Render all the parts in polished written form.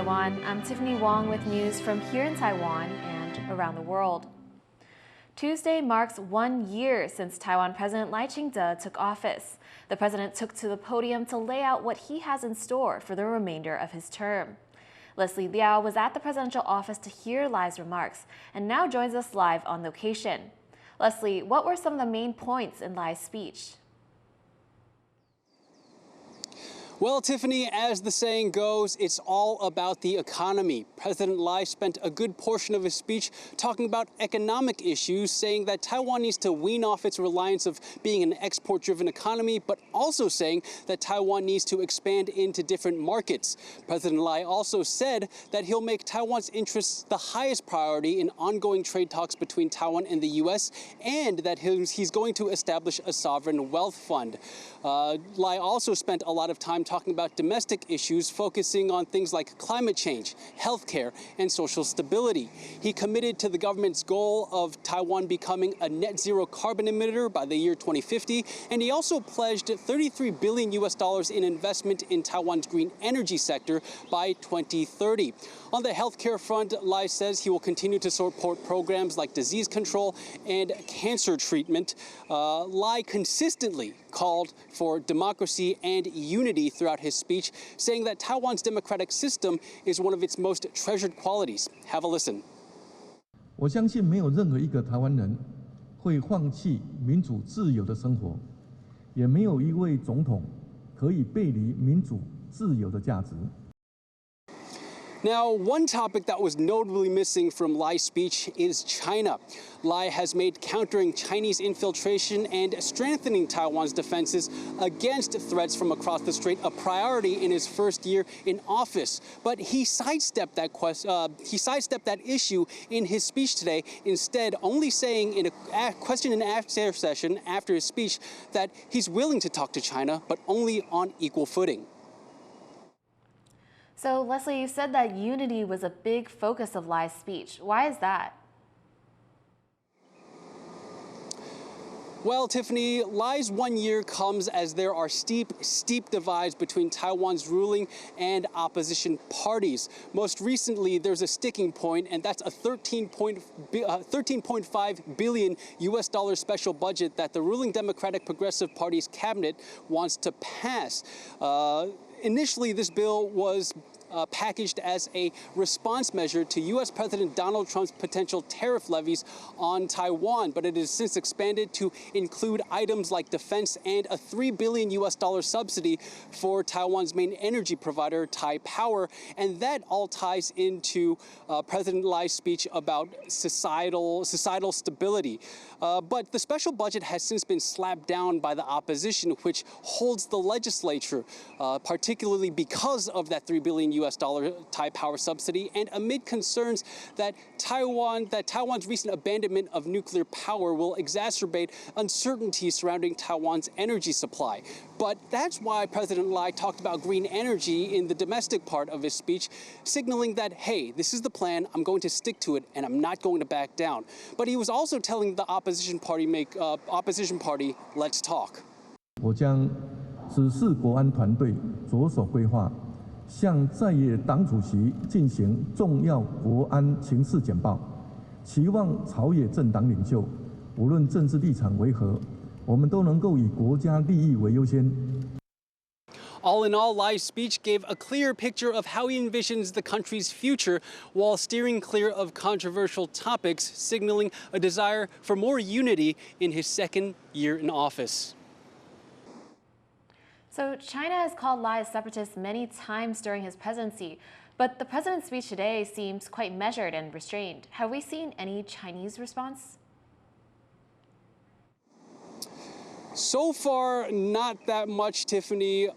Taiwan. I'm Tiffany Wong with news from here in Taiwan and around the world. Tuesday marks 1 year since Taiwan President Lai Ching-te took office. The president took to the podium to lay out what he has in store for the remainder of his term. Leslie Liao was at the presidential office to hear Lai's remarks and now joins us live on location. Leslie, what were some of the main points in Lai's speech? Well, Tiffany, as the saying goes, it's all about the economy. President Lai spent a good portion of his speech talking about economic issues, saying that Taiwan needs to wean off its reliance of being an export-driven economy, but also saying that Taiwan needs to expand into different markets. President Lai also said that he'll make Taiwan's interests the highest priority in ongoing trade talks between Taiwan and the U.S., and that he's going to establish a sovereign wealth fund. Lai also spent a lot of time talking about domestic issues, focusing on things like climate change, healthcare, and social stability. He committed to the government's goal of Taiwan becoming a net zero carbon emitter by the year 2050, and he also pledged $33 billion in investment in Taiwan's green energy sector by 2030. On the healthcare front, Lai says he will continue to support programs like disease control and cancer treatment. Lai consistently called for democracy and unity throughout his speech, saying that Taiwan's democratic system is one of its most treasured qualities. Have a listen. 我相信没有任何一个台湾人会放弃民主自由的生活，也没有一位总统可以背离民主自由的价值。 Now, one topic that was notably missing from Lai's speech is China. Lai has made countering Chinese infiltration and strengthening Taiwan's defenses against threats from across the strait a priority in his first year in office. But he sidestepped that issue in his speech today, instead only saying in a question and answer session after his speech that he's willing to talk to China, but only on equal footing. So, Leslie, you said that unity was a big focus of Lai's speech. Why is that? Well, Tiffany, Lai's 1 year comes as there are steep divides between Taiwan's ruling and opposition parties. Most recently, there's a sticking point, and that's a $13.5 billion special budget that the ruling Democratic Progressive Party's cabinet wants to pass. Initially, this bill was packaged as a response measure to U.S. President Donald Trump's potential tariff levies on Taiwan, but it has since expanded to include items like defense and a $3 billion subsidy for Taiwan's main energy provider, Taipower, and that all ties into President Lai's speech about societal stability. But the special budget has since been slapped down by the opposition, which holds the legislature, particularly because of that $3 billion Taipower subsidy, and amid concerns that Taiwan's recent abandonment of nuclear power will exacerbate uncertainty surrounding Taiwan's energy supply. But that's why President Lai talked about green energy in the domestic part of his speech, signaling that, hey, this is the plan, I'm going to stick to it, and I'm not going to back down. But he was also telling the opposition party, let's talk. 我将指示国安团队着手规划。 向在野党主席进行重要国安情势简报，期望朝野政党领袖，无论政治立场为何，我们都能够以国家利益为优先。 All in all, Lai's speech gave a clear picture of how he envisions the country's future while steering clear of controversial topics, signaling a desire for more unity in his second year in office. So China has called Lai a separatist many times during his presidency, but the president's speech today seems quite measured and restrained. Have we seen any Chinese response? So far, not that much, Tiffany.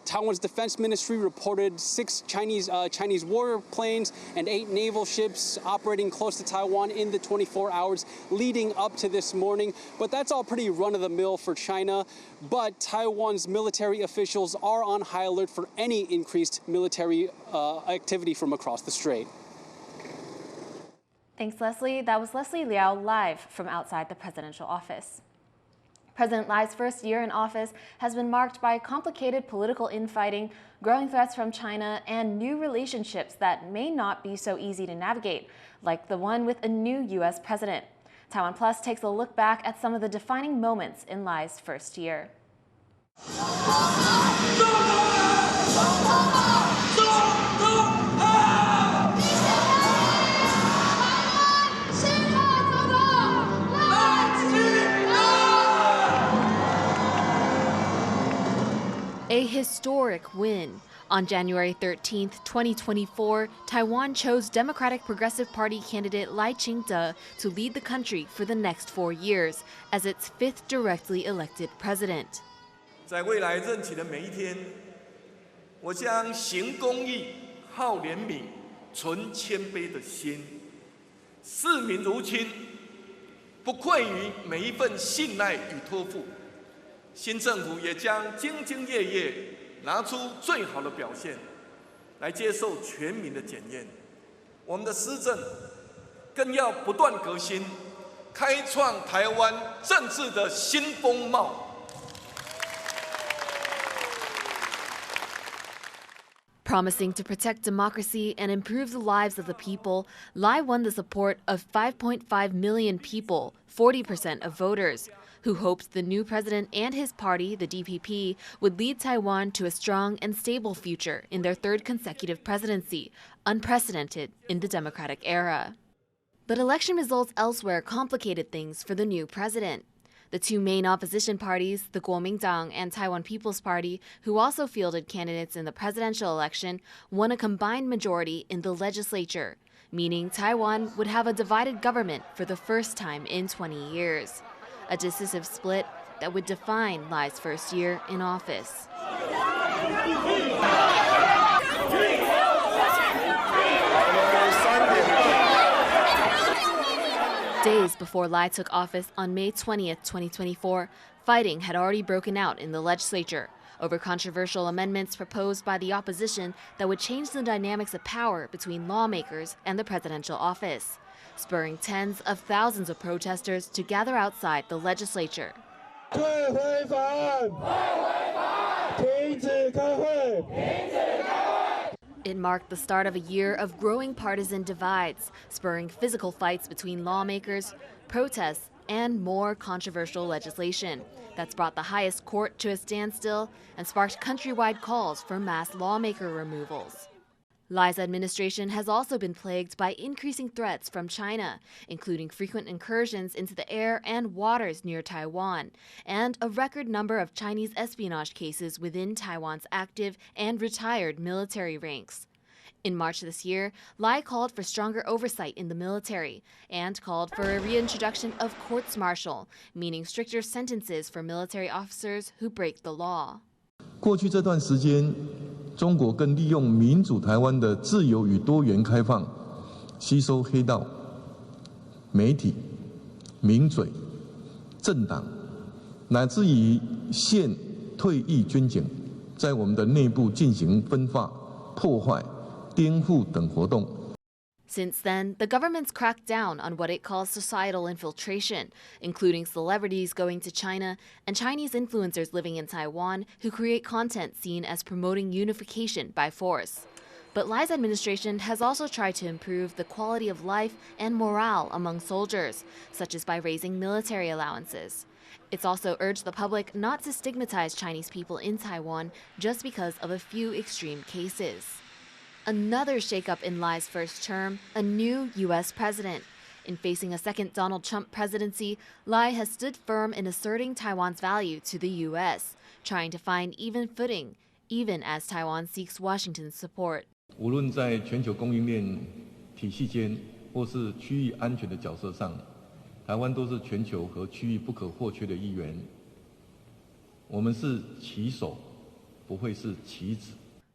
Taiwan's defense ministry reported 6 Chinese warplanes and 8 naval ships operating close to Taiwan in the 24 hours leading up to this morning. But that's all pretty run-of-the-mill for China. But Taiwan's military officials are on high alert for any increased military activity from across the strait. Thanks, Leslie. That was Leslie Liao live from outside the presidential office. President Lai's first year in office has been marked by complicated political infighting, growing threats from China, and new relationships that may not be so easy to navigate, like the one with a new U.S. president. TaiwanPlus takes a look back at some of the defining moments in Lai's first year. A historic win. On January 13, 2024, Taiwan chose Democratic Progressive Party candidate Lai Ching-te to lead the country for the next 4 years as its fifth directly elected president. 在未来任期的每一天，我将行公义、好怜悯、存谦卑的心，视民如亲，不愧于每一份信赖与托付。 新政府也将兢兢业业拿出最好的表现，来接受全民的检验。我们的施政更要不断革新，开创台湾政治的新风貌。 Promising to protect democracy and improve the lives of the people, Lai won the support of 5.5 million people, 40% of voters, who hoped the new president and his party, the DPP, would lead Taiwan to a strong and stable future in their third consecutive presidency, unprecedented in the democratic era. But election results elsewhere complicated things for the new president. The two main opposition parties, the Kuomintang and Taiwan People's Party, who also fielded candidates in the presidential election, won a combined majority in the legislature, meaning Taiwan would have a divided government for the first time in 20 years. A decisive split that would define Lai's first year in office. Days before Lai took office on May 20th, 2024, fighting had already broken out in the legislature over controversial amendments proposed by the opposition that would change the dynamics of power between lawmakers and the presidential office, spurring tens of thousands of protesters to gather outside the legislature. It marked the start of a year of growing partisan divides, spurring physical fights between lawmakers, protests, and more controversial legislation that's brought the highest court to a standstill and sparked countrywide calls for mass lawmaker removals. Lai's administration has also been plagued by increasing threats from China, including frequent incursions into the air and waters near Taiwan, and a record number of Chinese espionage cases within Taiwan's active and retired military ranks. In March this year, Lai called for stronger oversight in the military and called for a reintroduction of courts-martial, meaning stricter sentences for military officers who break the law. 过去这段时间，中国更利用民主台湾的自由与多元开放，吸收黑道、媒体、名嘴、政党，乃至于现退役军警，在我们的内部进行分化、破坏、颠覆等活动。 Since then, the government's cracked down on what it calls societal infiltration, including celebrities going to China and Chinese influencers living in Taiwan who create content seen as promoting unification by force. But Lai's administration has also tried to improve the quality of life and morale among soldiers, such as by raising military allowances. It's also urged the public not to stigmatize Chinese people in Taiwan just because of a few extreme cases. Another shakeup in Lai's first term, a new U.S. president. In facing a second Donald Trump presidency, Lai has stood firm in asserting Taiwan's value to the U.S., trying to find even footing, even as Taiwan seeks Washington's support. 无论在全球供应链体系间，或是区域安全的角色上，台湾都是全球和区域不可或缺的一员。我们是棋手，不会是棋子。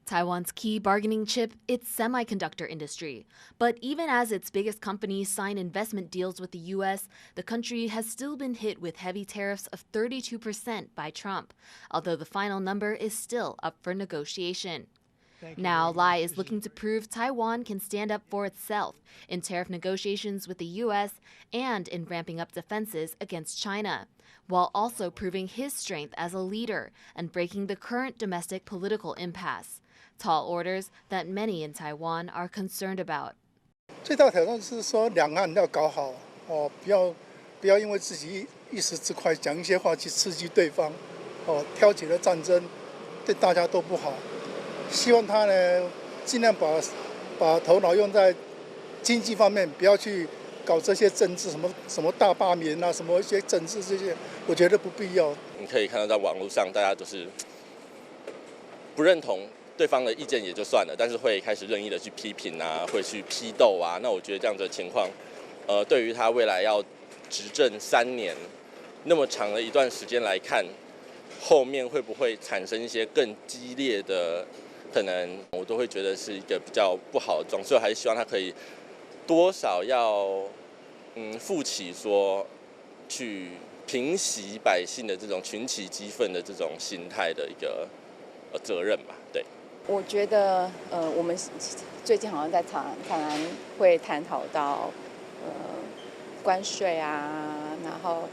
Taiwan's key bargaining chip, its semiconductor industry. But even as its biggest companies sign investment deals with the U.S., the country has still been hit with heavy tariffs of 32% by Trump, although the final number is still up for negotiation. Now, Lai is looking to prove Taiwan can stand up for itself in tariff negotiations with the U.S. and in ramping up defenses against China, while also proving his strength as a leader and breaking the current domestic political impasse. Tall orders that many in Taiwan are concerned about. 最大挑战是说两岸要搞好哦，不要因为自己一时之快讲一些话去刺激对方，哦，挑起了战争，对大家都不好。希望他呢尽量把头脑用在经济方面，不要去搞这些政治什么大罢免啊，什么一些政治这些，我觉得不必要。你可以看到在网络上，大家都是不认同对方的意见也就算了，但是会开始任意的去批评啊，会去批斗啊。那我觉得这样子的情况，对于他未来要执政3年那么长的一段时间来看，后面会不会产生一些更激烈的？可能我都会觉得是一个比较不好的状况，所以我还是希望他可以多少要负起说去平息百姓的这种群起激愤的这种心态的一个责任吧。对，我觉得我们最近好像在谈会探讨到关税啊，然后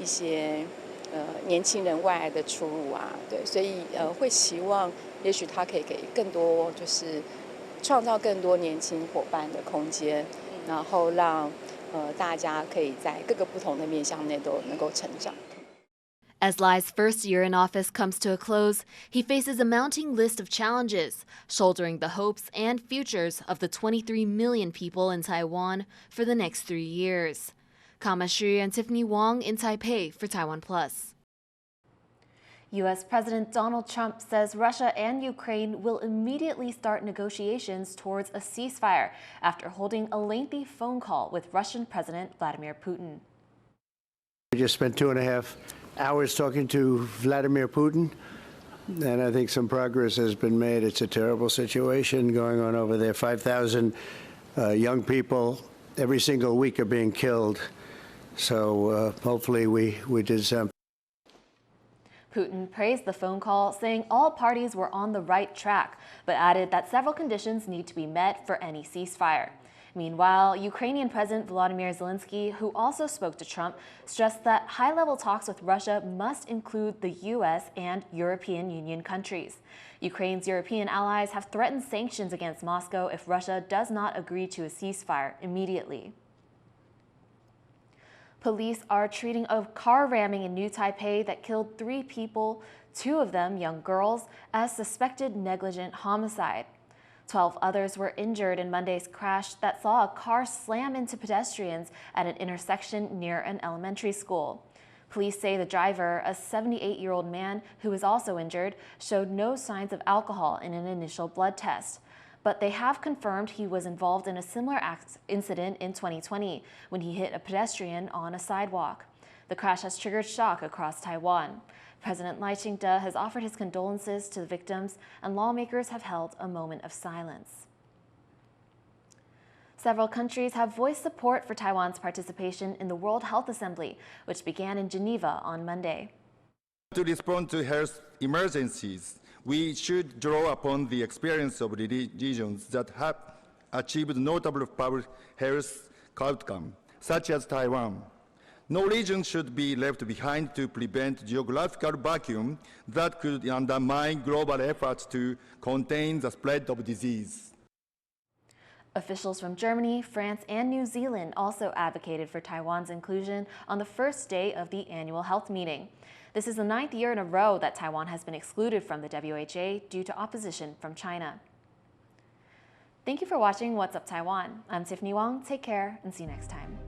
一些年轻人外来的出入啊，对，所以会希望。也许他可以给更多，就是创造更多年轻伙伴的空间，然后让大家可以在各个不同的面向内都能够成长。As Lai's first year in office comes to a close, he faces a mounting list of challenges, shouldering the hopes and futures of the 23 million people in Taiwan for the next 3 years. Kama Shi and Tiffany Wong in Taipei for TaiwanPlus. U.S. President Donald Trump says Russia and Ukraine will immediately start negotiations towards a ceasefire after holding a lengthy phone call with Russian President Vladimir Putin. We just spent 2.5 hours talking to Vladimir Putin, and I think some progress has been made. It's a terrible situation going on over there. 5,000 young people every single week are being killed. So hopefully we did something. Putin praised the phone call, saying all parties were on the right track, but added that several conditions need to be met for any ceasefire. Meanwhile, Ukrainian President Volodymyr Zelensky, who also spoke to Trump, stressed that high-level talks with Russia must include the U.S. and European Union countries. Ukraine's European allies have threatened sanctions against Moscow if Russia does not agree to a ceasefire immediately. Police are treating a car ramming in New Taipei that killed 3 people, 2 of them young girls, as suspected negligent homicide. 12 others were injured in Monday's crash that saw a car slam into pedestrians at an intersection near an elementary school. Police say the driver, a 78-year-old man who was also injured, showed no signs of alcohol in an initial blood test. But they have confirmed he was involved in a similar incident in 2020 when he hit a pedestrian on a sidewalk. The crash has triggered shock across Taiwan. President Lai Ching-te has offered his condolences to the victims, and lawmakers have held a moment of silence. Several countries have voiced support for Taiwan's participation in the World Health Assembly, which began in Geneva on Monday. To respond to health emergencies, we should draw upon the experience of regions that have achieved notable public health outcomes, such as Taiwan. No region should be left behind to prevent geographical vacuum that could undermine global efforts to contain the spread of disease. Officials from Germany, France, and New Zealand also advocated for Taiwan's inclusion on the first day of the annual health meeting. This is the 9th year in a row that Taiwan has been excluded from the WHO due to opposition from China. Thank you for watching What's Up Taiwan. I'm Tiffany Wong. Take care and see you next time.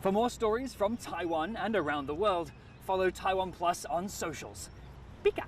For more stories from Taiwan and around the world, follow TaiwanPlus on socials. Pika!